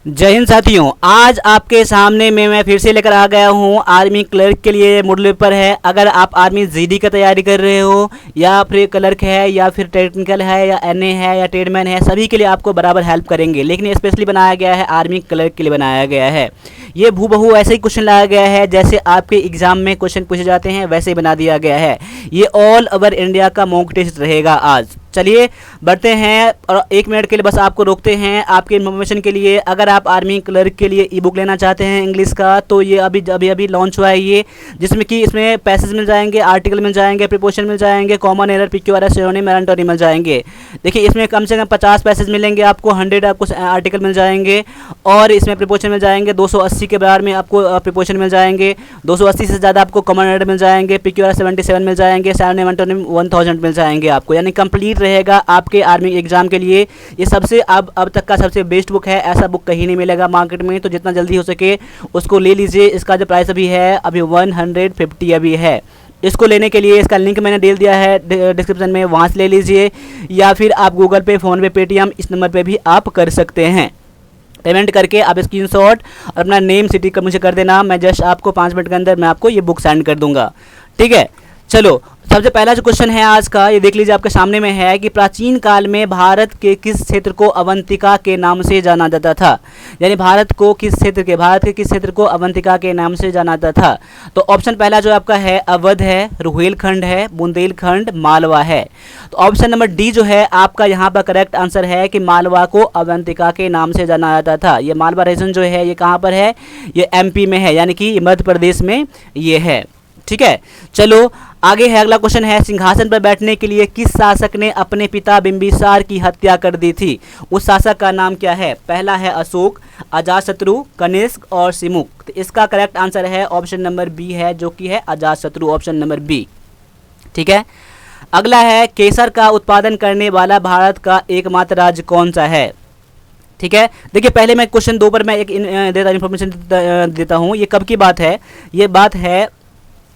जय हिंद साथियों, आज आपके सामने में मैं फिर से लेकर आ गया हूँ आर्मी क्लर्क के लिए मॉडल पेपर है। अगर आप आर्मी जीडी का तैयारी कर रहे हो या फिर क्लर्क है या फिर टेक्निकल है या एनए है या ट्रेडमैन है, सभी के लिए आपको बराबर हेल्प करेंगे। लेकिन ये स्पेशली बनाया गया है आर्मी क्लर्क के लिए बनाया गया है। ये हूबहू ऐसे ही क्वेश्चन लाया गया है जैसे आपके एग्जाम में क्वेश्चन पूछे जाते हैं, वैसे ही बना दिया गया है। ये ऑल ओवर इंडिया का मॉक टेस्ट रहेगा आज। चलिए बढ़ते हैं और 1 मिनट के लिए बस आपको रोकते हैं आपके इन्फॉर्मेशन के लिए। अगर आप आर्मी क्लर्क के लिए ई बुक लेना चाहते हैं इंग्लिश का, तो ये अभी लॉन्च हुआ है ये, जिसमें कि इसमें पैसेज मिल जाएंगे, आर्टिकल मिल जाएंगे, प्रीपोजिशन मिल जाएंगे, common error, PQRS, synonym, antonym मिल जाएंगे। देखिए इसमें कम से कम 50 पैसेज मिलेंगे आपको, 100 आपको आर्टिकल मिल जाएंगे और इसमें प्रीपोजिशन मिल जाएंगे। 280 के बारे में आपको प्रीपोजिशन मिल जाएंगे, 280 से ज़्यादा आपको कॉमन एरर मिल जाएंगे, PQRS 77 मिल जाएंगे, सिनोनिम, एंटोनिम 1000 मिल जाएंगे आपको। यानी कंप्लीट रहेगा आपके आर्मी एग्जाम के लिए। ये सबसे अब तक का सबसे बेस्ट बुक है, ऐसा बुक कहीं नहीं मिलेगा मार्केट में, तो जितना जल्दी हो सके उसको ले लीजिए। इसका जो प्राइस अभी है अभी 150 अभी है। इसको लेने के लिए इसका लिंक मैंने दे दिया है डिस्क्रिप्शन में, वहाँ से ले लीजिए, या फिर आप गूगल पे, फ़ोन पे, पेटीएम, इस नंबर पे भी आप कर सकते हैं। पेमेंट करके आप स्क्रीनशॉट और अपना नेम, सिटी का मुझे कर देना। मैं जस्ट आपको 5 मिनट के अंदर मैं आपको ये बुक सेंड कर दूंगा, ठीक है। चलो सबसे पहला जो क्वेश्चन है आज का, ये देख लीजिए आपके सामने में है कि प्राचीन काल में भारत के किस क्षेत्र को अवंतिका के नाम से जाना जाता था। यानी भारत के किस क्षेत्र को अवंतिका के नाम से जाना जाता था। तो ऑप्शन पहला जो आपका है अवध है, रुहेलखंड है, बुंदेलखंड, मालवा है। तो ऑप्शन नंबर डी जो है आपका यहाँ पर करेक्ट आंसर है कि मालवा को अवंतिका के नाम से जाना जाता था। ये मालवा रीजन जो है ये कहाँ पर है, ये MP में है, यानी कि मध्य प्रदेश में ये है, ठीक है। चलो आगे है, अगला क्वेश्चन है, सिंहासन पर बैठने के लिए किस शासक ने अपने पिता बिंबिसार की हत्या कर दी थी। उस शासक का नाम क्या है। पहला है अशोक, अजातशत्रु, कनिष्क और सिमुक। तो इसका करेक्ट आंसर है ऑप्शन नंबर बी है, जो कि है अजातशत्रु, ऑप्शन नंबर बी, ठीक है। अगला है, केसर का उत्पादन करने वाला भारत का एकमात्र राज्य कौन सा है, ठीक है। देखिए पहले मैं क्वेश्चन 2 पर मैं एक इन्फॉर्मेशन देता हूँ। ये कब की बात है, ये बात है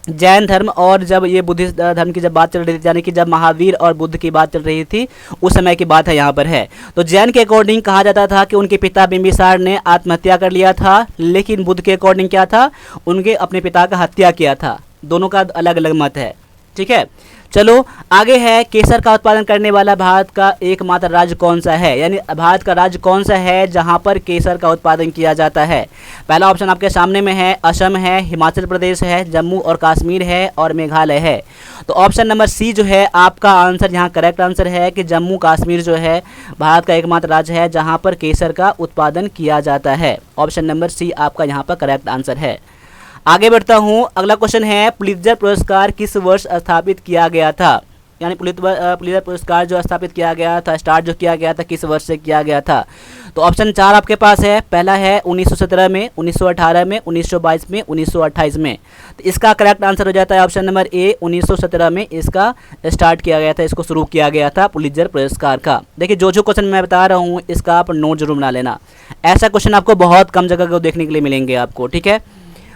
जैन धर्म और जब ये बुद्धिस्ट धर्म की जब बात चल रही थी, यानी कि जब महावीर और बुद्ध की बात चल रही थी, उस समय की बात है यहाँ पर है। तो जैन के अकॉर्डिंग कहा जाता था कि उनके पिता बिंबिसार ने आत्महत्या कर लिया था, लेकिन बुद्ध के अकॉर्डिंग क्या था, उनके अपने पिता का हत्या किया था। दोनों का अलग अलग मत है, ठीक है। चलो आगे है, केसर का उत्पादन करने वाला भारत का एकमात्र राज्य कौन सा है। यानी भारत का राज्य कौन सा है जहां पर केसर का उत्पादन किया जाता है। पहला ऑप्शन आपके सामने में है, असम है, हिमाचल प्रदेश है, जम्मू और कश्मीर है और मेघालय है। तो ऑप्शन नंबर सी जो है आपका आंसर यहाँ करेक्ट आंसर है कि जम्मू कश्मीर जो है भारत का एकमात्र राज्य है जहाँ पर केसर का उत्पादन किया जाता है। ऑप्शन नंबर सी आपका यहाँ पर करेक्ट आंसर है। आगे बढ़ता हूँ, अगला क्वेश्चन है, पुलित्जर पुरस्कार किस वर्ष स्थापित किया गया था। यानी पुलित्जर पुरस्कार जो स्थापित किया गया था, स्टार्ट जो किया गया था, किस वर्ष से किया गया था। तो ऑप्शन 4 आपके पास है, पहला है 1917 में, 1918 में, 1922 में, 1928 में। तो इसका करेक्ट आंसर हो जाता है ऑप्शन नंबर ए, 1917 में इसका स्टार्ट किया गया था, इसको शुरू किया गया था पुलित्जर पुरस्कार का। देखिए जो क्वेश्चन मैं बता रहा हूँ इसका आप नोट जरूर बना लेना, ऐसा क्वेश्चन आपको बहुत कम जगह को देखने के लिए मिलेंगे आपको, ठीक है।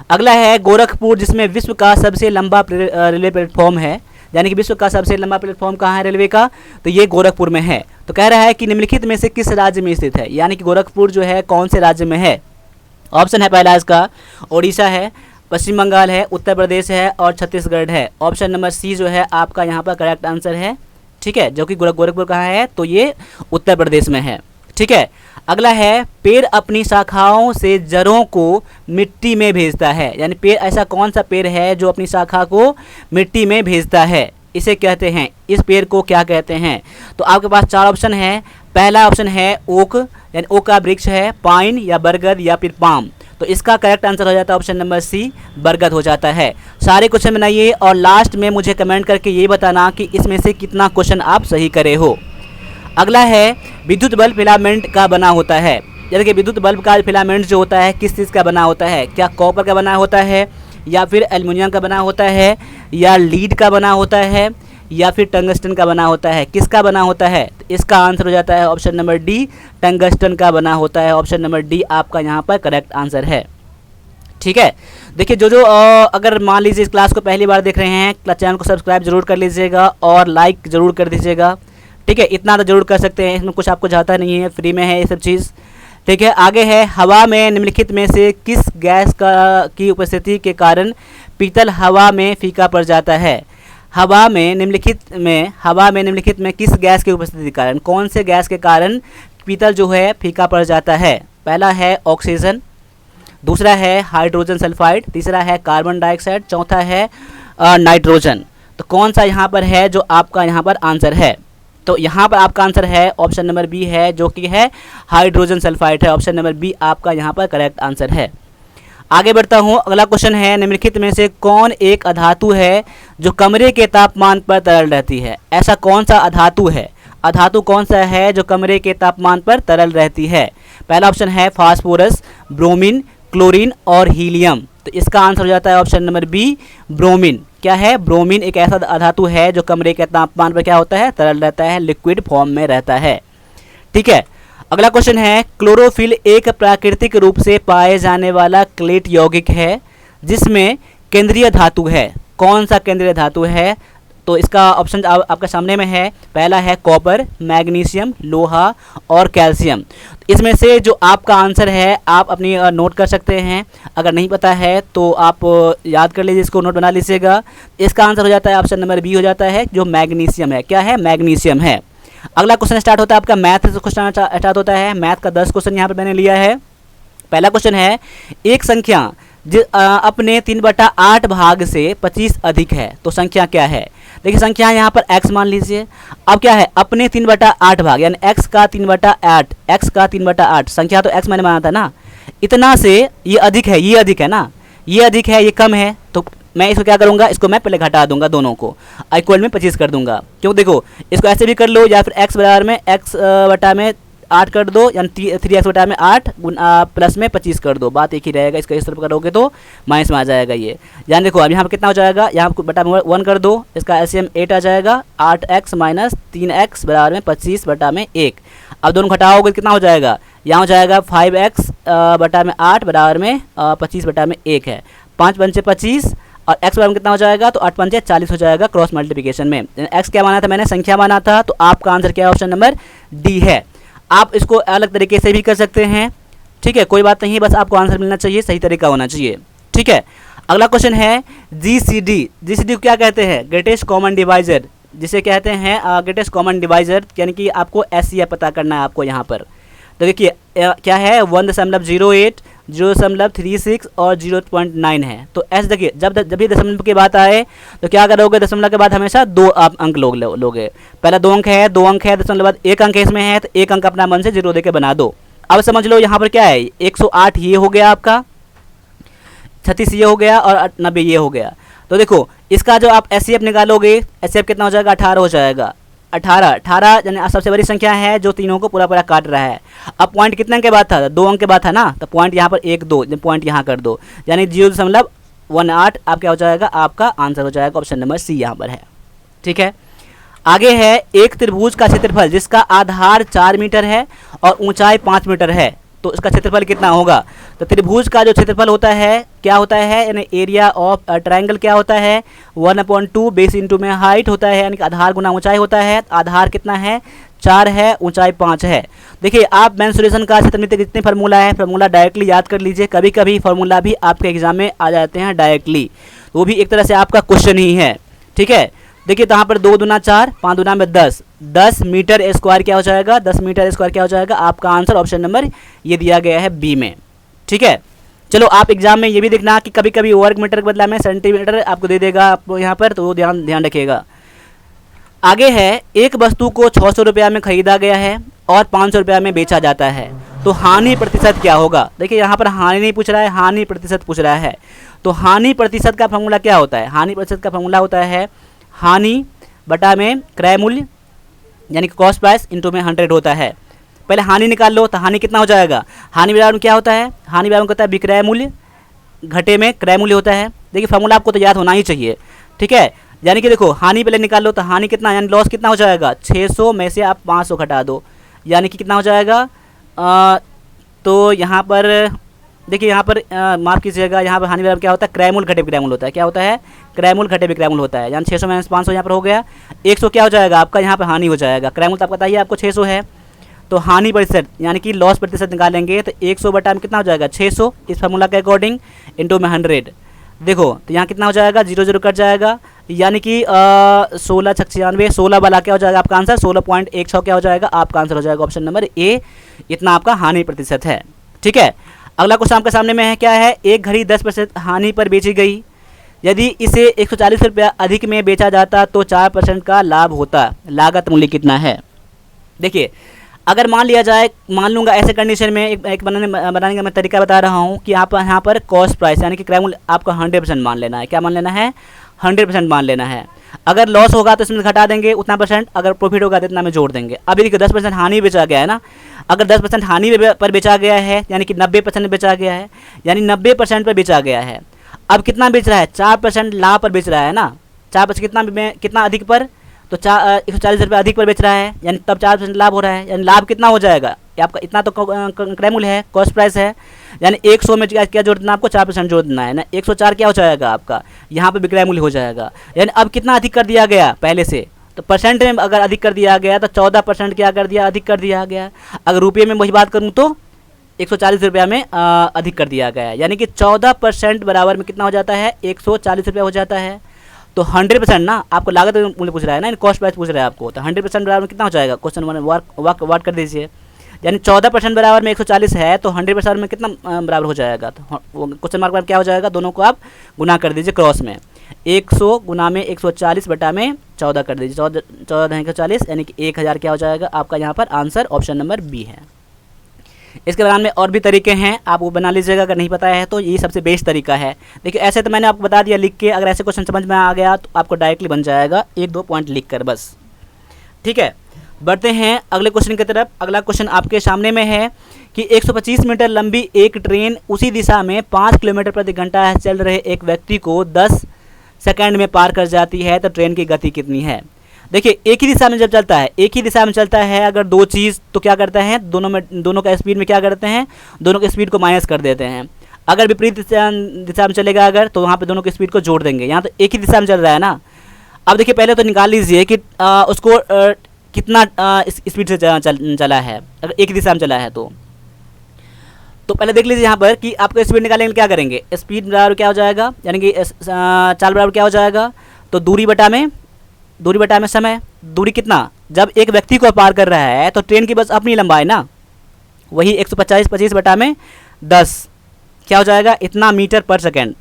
अगला है, गोरखपुर जिसमें विश्व का सबसे लंबा रेलवे प्लेटफॉर्म है। यानी कि विश्व का सबसे लंबा प्लेटफॉर्म कहाँ है रेलवे का, तो ये गोरखपुर में है। तो कह रहा है कि निम्नलिखित में से किस राज्य में स्थित है। यानी कि गोरखपुर जो है कौन से राज्य में है। ऑप्शन है पहला इसका उड़ीसा है, पश्चिम बंगाल है, उत्तर प्रदेश है और छत्तीसगढ़ है। ऑप्शन नंबर सी जो है आपका यहाँ पर करेक्ट आंसर है, ठीक है, जो कि गोरखपुर कहाँ है, तो ये उत्तर प्रदेश में है, ठीक है। अगला है, पेड़ अपनी शाखाओं से जड़ों को मिट्टी में भेजता है। यानी पेड़ ऐसा कौन सा पेड़ है जो अपनी शाखा को मिट्टी में भेजता है, इसे कहते हैं, इस पेड़ को क्या कहते हैं। तो आपके पास 4 ऑप्शन है। पहला ऑप्शन है ओक, यानी ओक का वृक्ष है, पाइन या बरगद या फिर पाम। तो इसका करेक्ट आंसर हो जाता है ऑप्शन नंबर सी, बरगद हो जाता है। सारे क्वेश्चन बनाइए और लास्ट में मुझे कमेंट करके ये बताना कि इसमें से कितना क्वेश्चन आप सही करे हो। अगला है, विद्युत बल्ब फिलामेंट का बना होता है। यानी कि विद्युत बल्ब का फिलामेंट जो होता है किस चीज़ का बना होता है, क्या कॉपर का बना होता है या फिर एल्युमिनियम का बना होता है या लीड का बना होता है या फिर टंगस्टन का बना होता है, किसका बना होता है। तो इसका आंसर हो जाता है ऑप्शन नंबर डी, टंगस्टन का बना होता है। ऑप्शन नंबर डी आपका यहाँ पर करेक्ट आंसर है, ठीक है। देखिए जो अगर मान लीजिए इस क्लास को पहली बार देख रहे हैं, चैनल को सब्सक्राइब जरूर कर लीजिएगा और लाइक ज़रूर कर दीजिएगा, ठीक है। इतना तो जरूर कर सकते हैं, इसमें कुछ आपको जाता नहीं है, फ्री में है ये सब चीज़। ठीक है, आगे है हवा में निम्नलिखित में से किस गैस की उपस्थिति के कारण पीतल हवा में फीका पड़ जाता है। हवा में निम्नलिखित में किस गैस की उपस्थिति के कारण, कौन से गैस के कारण पीतल जो है फीका पड़ जाता है। पहला है ऑक्सीजन, दूसरा है हाइड्रोजन सल्फाइड, तीसरा है कार्बन डाइऑक्साइड, चौथा है नाइट्रोजन। तो कौन सा यहाँ पर है जो आपका यहाँ पर आंसर है। तो यहाँ पर आपका आंसर है ऑप्शन नंबर बी है, जो कि है हाइड्रोजन सल्फाइड है। ऑप्शन नंबर बी आपका यहाँ पर करेक्ट आंसर है। आगे बढ़ता हूँ, अगला क्वेश्चन है निम्नलिखित में से कौन एक अधातु है जो कमरे के तापमान पर तरल रहती है। ऐसा कौन सा अधातु है, अधातु कौन सा है जो कमरे के तापमान पर तरल रहती है। पहला ऑप्शन है फास्फोरस, ब्रोमीन, क्लोरीन और हीलियम। तो इसका आंसर हो जाता है ऑप्शन नंबर बी ब्रोमीन। क्या है, ब्रोमीन एक ऐसा अधातु है जो कमरे के तापमान पर क्या होता है, तरल रहता है, लिक्विड फॉर्म में रहता है। ठीक है, अगला क्वेश्चन है क्लोरोफिल एक प्राकृतिक रूप से पाए जाने वाला क्लेट यौगिक है जिसमें केंद्रीय धातु है। कौन सा केंद्रीय धातु है। तो इसका ऑप्शन आपके सामने में है। पहला है कॉपर, मैग्नीशियम, लोहा और कैल्शियम। इसमें से जो आपका आंसर है आप अपनी नोट कर सकते हैं। अगर नहीं पता है तो आप याद कर लीजिए, इसको नोट बना लीजिएगा। इसका आंसर हो जाता है ऑप्शन नंबर बी हो जाता है, जो मैग्नीशियम है। क्या है, मैग्नीशियम है। अगला क्वेश्चन स्टार्ट होता है आपका मैथ से क्वेश्चन स्टार्ट होता है। मैथ का 10 क्वेश्चन यहाँ पर मैंने लिया है। पहला क्वेश्चन है एक संख्या अपने 3/8 भाग से 25 अधिक है तो संख्या क्या है। देखिए संख्या यहाँ पर x मान लीजिए। अब क्या है, अपने 3/8 भाग यानी x का 3/8 संख्या तो x मैंने माना था ना। इतना से ये अधिक है, ये अधिक है ना, ये अधिक है, ये कम है। तो मैं इसको क्या करूँगा, इसको मैं पहले घटा दूंगा, दोनों को इक्वल में 25 कर दूंगा। क्यों, देखो इसको ऐसे भी कर लो या फिर x बराबर में x बटा में 8 कर दो, यानी 3x बटा में 8 प्लस में 25 कर दो, बात एक ही रहेगा। इसका इस तरफ करोगे तो माइनस में आ जाएगा ये। यानी देखो अब यहाँ पर कितना हो जाएगा, यहाँ पर बटा में 1 कर दो, इसका एलसीएम 8 आ जाएगा। 8x माइनस 3x बराबर में 25 बटा में 1। अब दोनों घटाओगे कितना हो जाएगा, यहाँ हो जाएगा 5x बटा में 8 बराबर में 25 बटा में 1 है। 5 पंचे 25 और x बराबर में कितना हो जाएगा, तो 8 पंचे 40 हो जाएगा क्रॉस मल्टीप्लिकेशन में। x क्या माना था मैंने, संख्या माना था। तो आपका आंसर क्या है, ऑप्शन नंबर डी है। आप इसको अलग तरीके से भी कर सकते हैं। ठीक है, कोई बात नहीं, बस आपको आंसर मिलना चाहिए, सही तरीका होना चाहिए। ठीक है, अगला क्वेश्चन है जीसीडी को क्या कहते हैं, ग्रेटेस्ट कॉमन डिवाइजर, जिसे कहते हैं ग्रेटेस्ट कॉमन डिवाइजर, यानी कि आपको एससीएफ पता करना है आपको यहाँ पर। तो देखिए क्या है 1.08, 0.36 और 0.9 है। तो ऐसे देखिए जब भी दशमलव की बात आए तो क्या करोगे, दशमलव के बाद हमेशा 2 आप अंक लोगे। पहला 2 अंक है, 2 अंक है, दशमलव बाद 1 अंक है इसमें है, तो 1 अंक अपना मन से 0 दे के बना दो। अब समझ लो यहाँ पर क्या है, 108 ये हो गया आपका, 36 ये हो गया और 90 ये हो गया। तो देखो इसका जो आप एससीएफ निकालोगे, एससीएफ कितना हो जाएगा, 18 हो जाएगा। 18 यानी सबसे बड़ी संख्या है जो तीनों को पूरा काट रहा है। अब पॉइंट कितने अंक के बाद था, 2 अंक के बाद था ना, तो पॉइंट यहाँ पर 1 2 पॉइंट यहाँ कर दो, यानी 0.18 आप क्या हो जाएगा, आपका आंसर हो जाएगा ऑप्शन नंबर सी यहाँ पर है। ठीक है, आगे है एक त्रिभुज का क्षेत्रफल जिसका आधार 4 मीटर है और ऊंचाई 5 मीटर है, तो इसका क्षेत्रफल कितना होगा। तो त्रिभुज का जो क्षेत्रफल होता है क्या होता है, यानी एरिया ऑफ ट्रायंगल क्या होता है, 1/2 बेस इंटू में हाइट होता है, यानी कि आधार गुना ऊंचाई होता है। आधार कितना है, 4 है, ऊंचाई 5 है। देखिए आप मेंसुरेशन का क्षेत्रमिति कितने फार्मूला है, फार्मूला डायरेक्टली याद कर लीजिए। कभी कभी फार्मूला भी आपके एग्जाम में आ जाते हैं डायरेक्टली, वो भी एक तरह से आपका क्वेश्चन ही है। ठीक है, देखिए तो यहाँ पर 2 दूना 4, 5 दूना में 10 मीटर स्क्वायर क्या हो जाएगा, 10 मीटर स्क्वायर क्या हो जाएगा, आपका आंसर ऑप्शन नंबर ये दिया गया है बी में। ठीक है, चलो आप एग्जाम में ये भी देखना कि कभी कभी वर्ग मीटर के बदला में सेंटीमीटर आपको दे देगा आपको यहाँ पर, तो वो ध्यान रखिएगा। आगे है एक वस्तु को 600 रुपया में खरीदा गया है और 500 रुपया में बेचा जाता है, तो हानि प्रतिशत क्या होगा। देखिए यहाँ पर हानि नहीं पूछ रहा है, हानि प्रतिशत पूछ रहा है। तो हानि प्रतिशत का फॉर्मूला क्या होता है, हानि प्रतिशत का फॉर्मूला होता है हानि बटा में क्रय मूल्य, यानी कि कॉस्ट प्राइस इंटू में 100 होता है। पहले हानि निकाल लो, तो हानि कितना हो जाएगा, हानि बराबर में क्या होता है, हानि बराबर होता है विक्रय मूल्य घटे में क्रय मूल्य होता है। देखिए फॉर्मूला आपको तो याद होना ही चाहिए। ठीक है, यानी कि देखो हानि पहले निकाल लो, तो हानि कितना यानी लॉस कितना हो जाएगा, 600 में से आप 500 घटा दो, यानी कि कितना हो जाएगा। तो यहाँ पर देखिए यहाँ पर माफ़ कीजिएगा, यहाँ पर हानि बराबर क्या होता है, क्रय मूल्य घटे विक्रय मूल्य होता है। क्या होता है, क्रय मूल्य घटे विक्रय मूल्य होता है, यानी 600 - 500 यहाँ पर हो गया, 100 क्या हो जाएगा आपका, यहाँ पर हानि हो जाएगा। क्रय मूल्य तो आपको बताइए आपको 600 है, तो हानि प्रतिशत यानी कि लॉस प्रतिशत निकालेंगे तो 100 बटा में कितना हो जाएगा 600 इस फार्मूला के अकॉर्डिंग इंटू में 100। देखो तो यहाँ कितना हो जाएगा 0 0 कट जाएगा, यानी कि 16 छक 96, 16 वाला क्या हो जाएगा आपका आंसर 16.16 क्या हो जाएगा आपका आंसर हो जाएगा ऑप्शन नंबर ए, इतना आपका हानि प्रतिशत है। ठीक है, अगला क्वेश्चन आपके सामने में है, क्या है, एक घड़ी 10% हानि पर बेची गई, यदि इसे 140 रुपया अधिक में बेचा जाता तो 4% का लाभ होता, लागत मूल्य कितना है। देखिए अगर मान लिया जाए, मान लूँगा ऐसे कंडीशन में एक बनाने का मैं तरीका बता रहा हूँ कि आप यहाँ पर कॉस्ट प्राइस यानी कि क्रय मूल्य आपको 100% मान लेना है। क्या मान लेना है 100% मान लेना है। अगर लॉस होगा तो इसमें घटा देंगे उतना %, अगर प्रॉफिट होगा तो इतना में जोड़ देंगे। अभी देखिए 10% हानि बेचा गया है ना, अगर 10% हानि पर बेचा गया है यानी कि 90% बेचा गया है, यानी 90% पर बेचा गया है। अब कितना बेच रहा है 4% लाभ पर बेच रहा है ना, 4% कितना अधिक पर, तो 140 रुपये अधिक पर बेच रहा है, यानी तब 4% लाभ हो रहा है, यानी लाभ कितना हो जाएगा ये आपका, इतना तो क्रय मूल्य है, कॉस्ट प्राइस है, यानी 100 में क्या जोड़ देना आपको 4% जोड़ देना है ना, 104 क्या हो जाएगा आपका यहाँ पे विक्रय मूल्य हो जाएगा। यानी अब कितना अधिक कर दिया गया पहले से, तो परसेंट में अगर अधिक कर दिया गया तो 14% क्या कर दिया अधिक कर दिया गया। अगर रुपये में वही बात करूँ तो 140 रुपया में अधिक कर दिया गया है, यानी कि 14% बराबर में कितना हो जाता है 140 रुपया हो जाता है। तो 100% ना आपको लागत मूल्य पूछ रहा है ना, कॉस्ट प्राइस पूछ रहा है आपको, तो 100% बराबर में कितना हो जाएगा, क्वेश्चन वर्क कर दीजिए। यानी 14% बराबर में 140 है तो 100% में कितना बराबर हो जाएगा, तो क्वेश्चन मार्क में क्या हो जाएगा, दोनों को आप गुना कर दीजिए क्रॉस में, 100 गुना में 140 बटा में 14 कर दीजिए, 14 140 यानी कि 1000 क्या हो जाएगा आपका यहाँ पर आंसर ऑप्शन नंबर बी है। इसके दौरान में और भी तरीके हैं, आप वो बना लीजिएगा, अगर नहीं पता है तो ये सबसे बेस्ट तरीका है। देखिए ऐसे तो मैंने आपको बता दिया लिख के, अगर ऐसे क्वेश्चन समझ में आ गया तो आपको डायरेक्टली बन जाएगा 1-2 पॉइंट लिख कर बस। ठीक है, बढ़ते हैं अगले क्वेश्चन की तरफ। अगला क्वेश्चन आपके सामने में है कि 125 मीटर लंबी एक ट्रेन उसी दिशा में 5 किलोमीटर प्रति घंटा चल रहे एक व्यक्ति को 10 सेकंड में पार कर जाती है, तो ट्रेन की गति कितनी है। देखिए एक ही दिशा में जब चलता है, एक ही दिशा में चलता है अगर दो चीज़, तो क्या करते हैं दोनों का स्पीड में क्या करते हैं, दोनों के स्पीड को माइनस कर देते हैं। अगर विपरीत दिशा में चलेगा अगर, तो वहाँ पे दोनों के स्पीड को जोड़ देंगे। यहाँ तो एक ही दिशा में चल रहा है ना। अब देखिए पहले तो निकाल लीजिए कि उसको कितना स्पीड से चला है, अगर एक दिशा में चला है तो पहले देख लीजिए यहाँ पर कि आपको स्पीड निकालने के लिए क्या करेंगे, स्पीड बराबर क्या हो जाएगा, यानी कि चाल बराबर क्या हो जाएगा, तो दूरी बटा में समय। दूरी कितना, जब एक व्यक्ति को पार कर रहा है तो ट्रेन की बस अपनी लंबाई ना, वही 125 बटा में 10 क्या हो जाएगा, इतना मीटर पर सेकंड।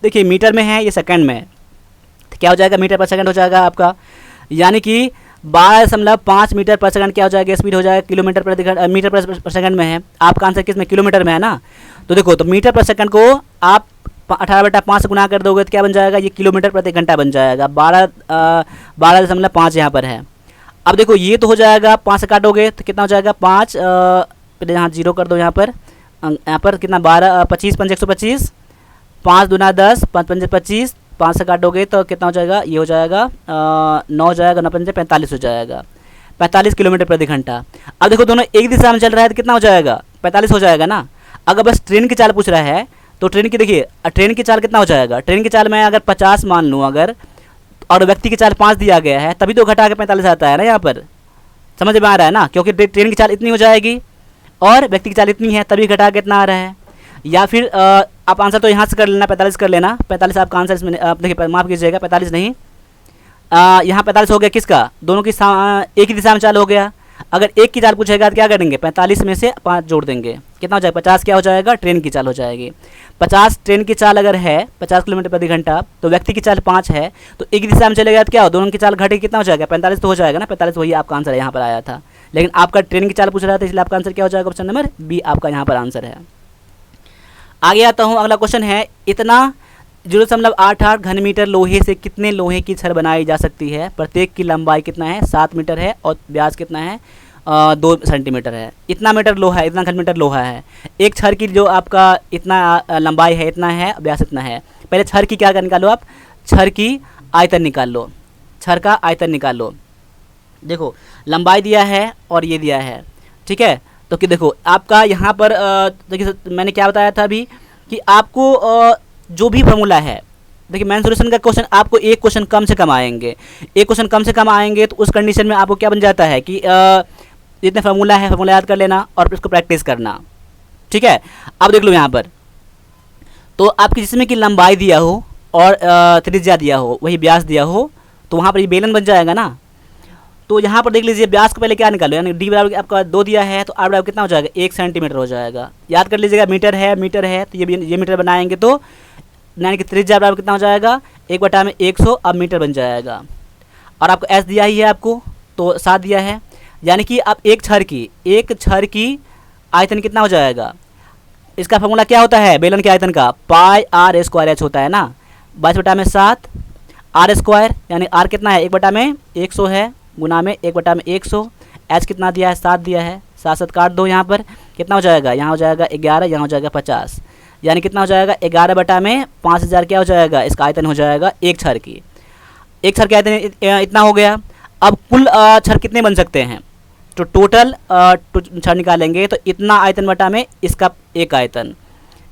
देखिए मीटर में है, ये सेकंड में है, तो क्या हो जाएगा मीटर पर सेकंड हो जाएगा आपका, यानी कि 12.5 मीटर पर सेकंड क्या हो जाएगा स्पीड हो जाएगा, किलोमीटर प्रति घंटा मीटर पर सेकंड में है। आपका आंसर किस में, किलोमीटर में है ना। तो देखो तो मीटर पर सेकंड को आप 18/5 से गुना कर दोगे तो क्या बन जाएगा, ये किलोमीटर प्रति घंटा बन जाएगा। 12.5 यहाँ पर है। अब देखो ये तो हो जाएगा, 5 से काटोगे तो कितना हो जाएगा 5, पहले यहाँ 0 कर दो, यहाँ पर कितना 12 25 5 125, 5 दूना 10 5 5 25, 5 से काटोगे तो कितना हो जाएगा, ये हो जाएगा 9 हो जाएगा, 9 5 45 हो जाएगा, 45 किलोमीटर प्रति घंटा। अब देखो दोनों एक दिशा में चल रहा है तो कितना हो जाएगा 45 हो जाएगा ना। अगर बस ट्रेन की चाल पूछ रहा है तो ट्रेन की देखिए, ट्रेन की चाल कितना हो जाएगा, ट्रेन की चाल में अगर 50 मान लूँ अगर, और व्यक्ति की चाल 5 दिया गया है, तभी तो घटा के 45 आता है ना। यहाँ पर समझ में आ रहा है ना, क्योंकि ट्रेन की चाल इतनी हो जाएगी और व्यक्ति की चाल इतनी है, तभी घटा के इतना आ रहा है। या फिर आप आंसर तो यहाँ से कर लेना, 45 कर लेना, 45 आपका आंसर इसमें, देखिए माफ़ कीजिएगा 45 नहीं, यहाँ 45 हो गया किसका, दोनों की एक ही दिशा में चाल हो गया। अगर एक की चाल पूछेगा तो क्या करेंगे, 45 में से 5 जोड़ देंगे, कितना हो जाएगा 50 क्या हो जाएगा, ट्रेन की चाल हो जाएगी। 50 ट्रेन की चाल अगर है 50 किलोमीटर प्रति घंटा, तो व्यक्ति की चाल 5 है, तो एक दिशा में चलेगा तो क्या हो, दोनों की चाल घटे कितना हो जाएगा 45 तो हो जाएगा ना। 45 वही आपका आंसर यहाँ पर आया था, लेकिन आपका ट्रेन की चाल पूछ रहा था, इसलिए आपका आंसर क्या हो जाएगा, ऑप्शन नंबर बी आपका यहाँ पर आंसर है। आगे आता हूँ, अगला क्वेश्चन है, इतना 0.88 घन मीटर लोहे से कितने लोहे की छड़ बनाई जा सकती है, प्रत्येक की लंबाई कितना है 7 मीटर है और व्यास कितना है 2 सेंटीमीटर है। इतना मीटर लोहा है, इतना घन मीटर लोहा है, एक छड़ की जो आपका इतना लंबाई है इतना है, व्यास इतना है। पहले छड़ की क्या निकालो आप, छड़ की आयतन निकाल लो, छड़ का आयतन निकाल लो। देखो लंबाई दिया है और ये दिया है, ठीक है। तो कि देखो आपका यहाँ पर देखिए मैंने क्या बताया था अभी कि आपको जो भी फार्मूला है, देखिए मैन सॉल्यूशन का क्वेश्चन आपको एक क्वेश्चन कम से कम आएंगे, एक क्वेश्चन कम से कम आएंगे, तो उस कंडीशन में आपको क्या बन जाता है कि जितने फार्मूला है फार्मूला याद कर लेना और फिर इसको प्रैक्टिस करना, ठीक है। अब देख लो यहाँ पर, तो आपकी जिसमें कि लंबाई दिया हो और त्रिज्या दिया हो, वही व्यास दिया हो, तो वहाँ पर ये बेलन बन जाएगा ना। तो यहाँ पर देख लीजिए व्यास को पहले क्या निकालो, यानी डी बराबर आपका 2 दिया है तो आर बराबर कितना हो जाएगा 1 सेंटीमीटर हो जाएगा। याद कर लीजिएगा मीटर है तो ये मीटर बनाएंगे तो यानी कि त्रिज्या बराबर कितना हो जाएगा 1/100, अब मीटर बन जाएगा। और आपको एस दिया ही है आपको, तो 7 दिया है, यानी कि अब एक छड़ की आयतन कितना हो जाएगा। इसका फॉर्मूला क्या होता है बेलन के आयतन का, पाई आर स्क्वायर एच होता है ना, 22/7 आर स्क्वायर, यानी आर कितना है 1/100 है, गुना में 1/100, एच कितना दिया है 7 दिया है, 7 काट दो, यहाँ पर कितना हो जाएगा, यहाँ हो जाएगा 11, यहाँ हो जाएगा 50, यानी कितना हो जाएगा 11/5000 क्या हो जाएगा, इसका आयतन हो जाएगा एक छड़ की आयतन इतना हो गया। अब कुल छड़ कितने बन सकते हैं, तो टोटल छड़ निकालेंगे तो इतना आयतन बटा में इसका एक आयतन,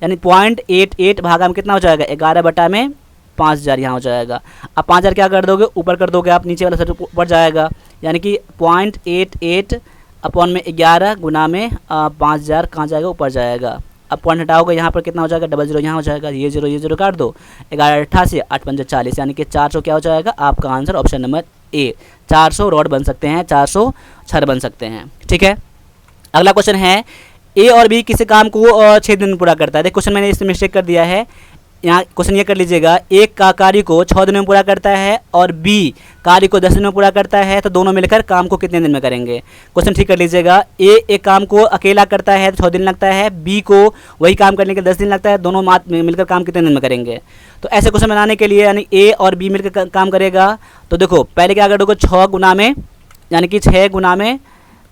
यानी 0.88 भागा में कितना हो जाएगा 11/5000 यहाँ हो जाएगा। अब 5000 क्या कर दोगे, ऊपर कर दोगे आप, नीचे वाला छड़ ऊपर जाएगा, यानी कि 0.88 अपॉन में 11 गुना में 5000 कहाँ जाएगा ऊपर जाएगा। अब पॉइंट हटाओगे यहाँ पर कितना हो जाएगा 00 यहाँ हो जाएगा, ये जीरो काट दो, 11×88 8×5 यानी कि 400 क्या हो जाएगा आपका answer option number A. 400 rod बन सकते हैं, 400 छड़ बन सकते हैं, ठीक है। अगला क्वेश्चन है ए और बी किसी काम को 6 दिन में पूरा करता है। देखो क्वेश्चन मैंने इसमें मिस्टेक कर दिया है, यहाँ क्वेश्चन ये कर लीजिएगा, एक का कार्य को 6 दिन में पूरा करता है और बी कार्य को 10 दिन में पूरा करता है, तो दोनों मिलकर काम को कितने दिन में करेंगे। क्वेश्चन ठीक कर लीजिएगा, ए एक काम को अकेला करता है तो 6 दिन लगता है, बी को वही काम करने के 10 दिन लगता है, दोनों मिलकर काम कितने दिन में करेंगे। तो ऐसे क्वेश्चन बनाने के लिए यानी ए और बी मिलकर काम करेगा, तो देखो पहले क्या कर दोगे 6 गुना में यानी कि 6 गुना में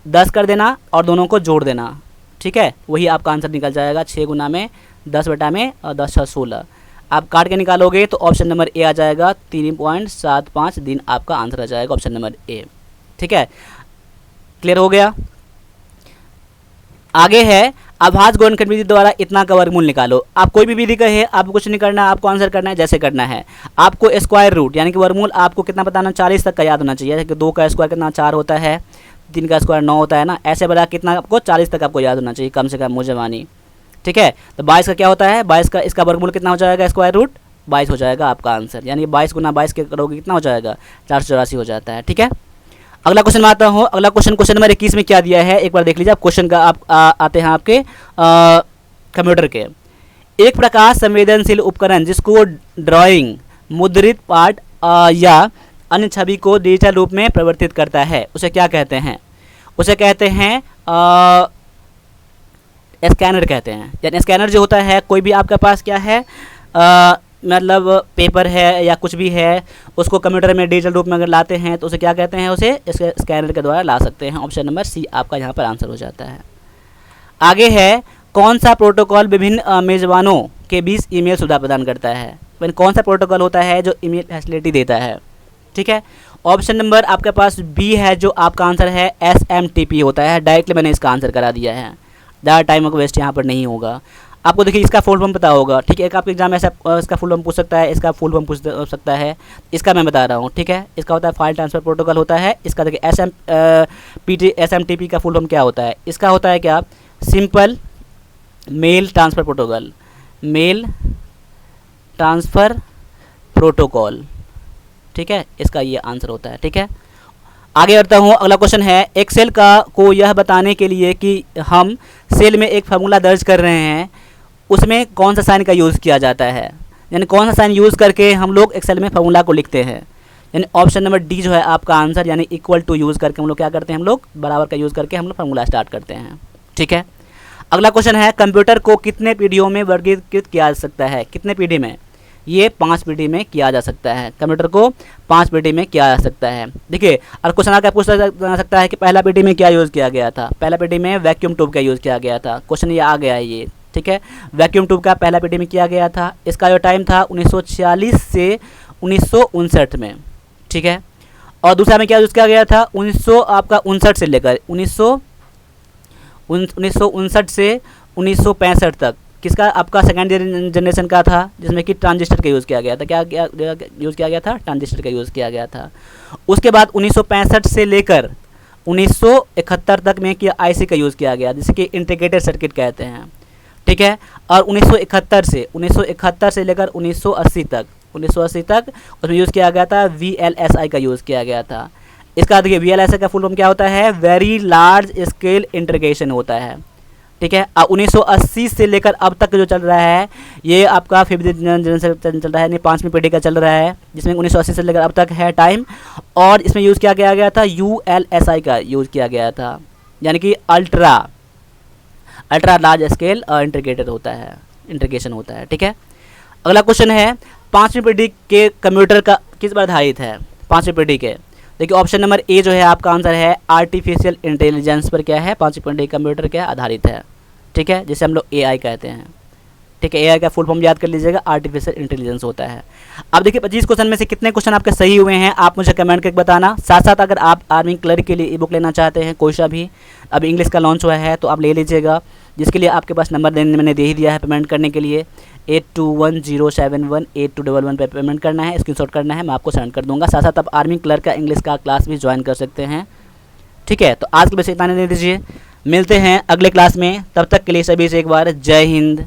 10 कर देना और दोनों को जोड़ देना, ठीक है, वही आपका आंसर निकल जाएगा 6 गुना में 10 बटा में और 10 6 16। आप काट के निकालोगे तो ऑप्शन नंबर ए आ जाएगा, 3.75 दिन आपका आंसर आ जाएगा ऑप्शन नंबर ए, ठीक है। क्लियर हो गया। आगे है अभाज्य गुणनखंड विधि द्वारा इतना का वर्गमूल निकालो। आप कोई भी विधि कहे, आपको कुछ नहीं करना, आपको आंसर करना है जैसे करना है। आपको स्क्वायर रूट यानी कि वर्गमूल आपको कितना बताना 40 तक का याद होना चाहिए, जैसे कि 2 का स्क्वायर कितना 4 होता है, 3 का स्क्वायर 9 होता है ना, ऐसे बता कितना आपको 40 तक आपको याद होना चाहिए कम से कम मुझे मानी, ठीक है। तो 22 का क्या होता है, 22 का इसका वर्गमूल कितना हो जाएगा स्क्वायर रूट 22 हो जाएगा आपका आंसर, यानी 22 गुना 22 के करोगे कितना हो जाएगा 484 हो जाता है, ठीक है। अगला क्वेश्चन में आता हूँ। अगला क्वेश्चन नंबर 21 में क्या दिया है एक बार देख लीजिए। आप क्वेश्चन का आप आते हैं आपके कंप्यूटर के। एक प्रकाश संवेदनशील उपकरण जिसको ड्राइंग मुद्रित पाठ या अन्य छवि को डिजिटल रूप में परिवर्तित करता है उसे क्या कहते हैं। उसे कहते हैं स्कैनर कहते हैं। यानी स्कैनर जो होता है, कोई भी आपके पास क्या है मतलब पेपर है या कुछ भी है, उसको कंप्यूटर में डिजिटल रूप में अगर लाते हैं तो उसे क्या कहते हैं, उसे इसके स्कैनर के द्वारा ला सकते हैं। ऑप्शन नंबर सी आपका यहाँ पर आंसर हो जाता है। आगे है कौन सा प्रोटोकॉल विभिन्न मेजबानों के बीच ईमेल सुविधा प्रदान करता है। कौन सा प्रोटोकॉल होता है जो ईमेल फैसिलिटी देता है, ठीक है। ऑप्शन नंबर आपके पास बी है, जो आपका आंसर है SMTP होता है। डायरेक्टली मैंने इसका आंसर करा दिया है, ज़्यादा टाइम का वेस्ट यहाँ पर नहीं होगा। आपको देखिए इसका फुल फॉर्म पता होगा, ठीक है। एक आपके एग्जाम में ऐसा इसका फुल फॉर्म पूछ सकता है, इसका फुल फॉर्म पूछ सकता है, इसका मैं बता रहा हूँ, ठीक है। इसका होता है फाइल ट्रांसफर प्रोटोकॉल होता है। इसका देखिए SMTP का फुल फॉर्म क्या होता है, इसका होता है क्या, simple mail transfer protocol, mail transfer protocol, ठीक है। इसका ये आंसर होता है, ठीक है। आगे बढ़ता हूँ। अगला क्वेश्चन है एक्सेल को यह बताने के लिए कि हम सेल में एक फार्मूला दर्ज कर रहे हैं, उसमें कौन सा साइन का यूज़ किया जाता है। यानी कौन सा साइन यूज़ करके हम लोग एक्सेल में फार्मूला को लिखते हैं। यानी ऑप्शन नंबर डी जो है आपका आंसर, यानी इक्वल टू यूज़ करके हम लोग क्या करते हैं, हम लोग बराबर का यूज़ करके हम लोग फार्मूला स्टार्ट करते हैं, ठीक है। अगला क्वेश्चन है कंप्यूटर को कितने पीढ़ियों में वर्गीकृत किया जा सकता है। कितने पीढ़ी में, ये 5 पीढ़ी में किया जा सकता है। कंप्यूटर को 5 पीढ़ी में किया जा सकता है। देखिए और क्वेश्चन आकर पूछ सकता है कि पहला पीढ़ी में क्या यूज़ किया गया था। पहला पीढ़ी में वैक्यूम ट्यूब का यूज़ किया गया था। क्वेश्चन ये आ गया है ये, ठीक है। वैक्यूम ट्यूब का पहला पीढ़ी में किया गया था। इसका जो टाइम था 1946 से 1959 में, ठीक है। और दूसरा में क्या यूज़ किया गया था 1959 से लेकर 1959 से 1965 तक। किसका, आपका सेकेंड जनरेशन का था, जिसमें कि ट्रांजिस्टर का यूज़ किया गया था। क्या यूज़ किया गया था, ट्रांजिस्टर का यूज़ किया गया था। उसके बाद 1965 से लेकर 1971 तक में किया आईसी का यूज़ किया गया, जिसे कि इंटीग्रेटेड सर्किट कहते हैं, ठीक है। और 1971 से लेकर 1980 तक उसमें यूज़ किया गया था VLSI का यूज़ किया गया था। इसका देखिए VLSI का फुल फॉर्म क्या होता है, वेरी लार्ज स्केल इंटीग्रेशन होता है, ठीक है। अब 1980 से लेकर अब तक जो चल रहा है ये आपका 5th जनरेशन चल रहा है, यानी 5वीं पीढ़ी का चल रहा है, जिसमें 1980 से लेकर अब तक है टाइम। और इसमें यूज़ किया गया था ULSI का यूज़ किया गया था, यानी कि अल्ट्रा लार्ज स्केल इंटीग्रेटेड होता है, इंटीग्रेशन होता है, ठीक है। अगला क्वेश्चन है 5वीं पीढ़ी के कंप्यूटर का किस पर आधारित है, 5वीं पीढ़ी के। देखिए ऑप्शन नंबर ए जो है आपका आंसर है आर्टिफिशियल इंटेलिजेंस पर क्या है, 5वीं पीढ़ी कंप्यूटर क्या आधारित है, ठीक है, जिसे हम लोग AI कहते हैं, ठीक है। AI का फुल फॉर्म याद कर लीजिएगा, आर्टिफिशियल इंटेलिजेंस होता है। अब देखिए 25 क्वेश्चन में से कितने क्वेश्चन आपके सही हुए हैं आप मुझे कमेंट करके बताना। साथ साथ अगर आप आर्मी क्लर्क के लिए ई बुक लेना चाहते हैं कोई सा भी, अभी इंग्लिश का लॉन्च हुआ है तो आप ले लीजिएगा, जिसके लिए आपके पास नंबर मैंने दे ही दिया है पेमेंट करने के लिए। 8210718211 पे पेमेंट करना है, स्क्रीनशॉट करना है, मैं आपको सेंड कर दूंगा। साथ साथ आप आर्मी क्लर्क का इंग्लिश का क्लास भी ज्वाइन कर सकते हैं, ठीक है। तो आज के बस इतना दे दीजिए, मिलते हैं अगले क्लास में, तब तक के लिए सभी से एक बार जय हिंद।